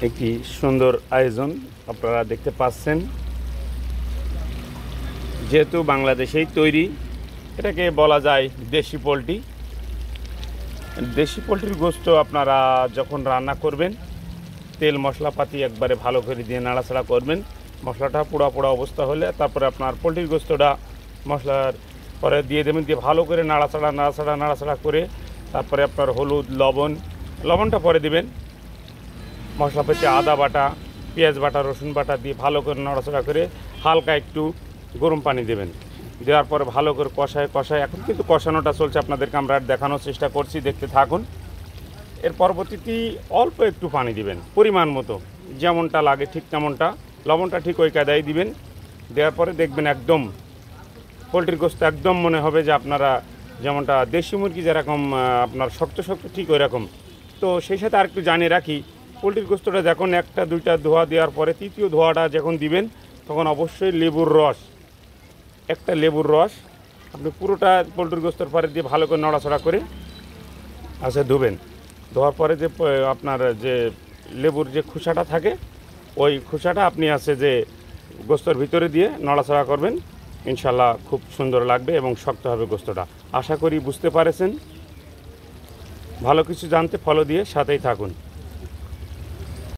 একটি সুন্দর আয়োজন আপনারা দেখতে পাচ্ছেন। যেহেতু বাংলাদেশেই তৈরি, এটাকে বলা যায় দেশি পোলট্রি। দেশি পোলট্রির গোশত আপনারা যখন রান্না করবেন, তেল মশলাপাতি একবারে ভালো করে দিয়ে নাড়াচাড়া করবেন। মশলাটা পোড়া পোড়া অবস্থা হলে তারপরে আপনার পোলট্রির গোশতটা মশলার পরে দিয়ে দেবেন, দিয়ে ভালো করে নাড়াচাড়া করে তারপরে আপনার হলুদ লবণটা পরে দেবেন। মশলাপাতি আদা বাটা, পেঁয়াজ বাটা, রসুন বাটা দিয়ে ভালো করে নাড়াচাড়া করে হালকা একটু গরম পানি দেবেন। দেওয়ার পরে ভালো করে কষায় এখন কিন্তু কষানোটা চলছে, আপনাদেরকে আমরা দেখানোর চেষ্টা করছি, দেখতে থাকুন। এর পরবর্তীতে অল্প একটু পানি দিবেন, পরিমাণ মতো যেমনটা লাগে ঠিক তেমনটা। লবণটা ঠিক ওই কায়দায় দিবেন। দেওয়ার পরে দেখবেন একদম পোলট্রির গোশত একদম মনে হবে যে আপনারা যেমনটা দেশি মুরগি যেরকম আপনার শক্ত ঠিক ওই রকম। তো সেই সাথে আর একটু জানিয়ে রাখি, পোলট্রির গোশতটা যখন একটা দুইটা ধোয়া দেওয়ার পরে তৃতীয় ধোয়াটা যখন দিবেন, তখন অবশ্যই একটা লেবুর রস আপনি পুরোটা পোলট্রির গোশতের পরে দিয়ে ভালো করে নড়াচড়া করে ধুবেন। ধোয়ার পরে যে আপনার যে লেবুর যে খোসাটা থাকে, ওই খোসাটা আপনি যে গোশতের ভিতরে দিয়ে নড়াচড়া করবেন। ইনশাল্লাহ খুব সুন্দর লাগবে এবং শক্ত হবে গোশতটা। আশা করি বুঝতে পারেছেন। ভালো কিছু জানতে ফলো দিয়ে সাথেই থাকুন।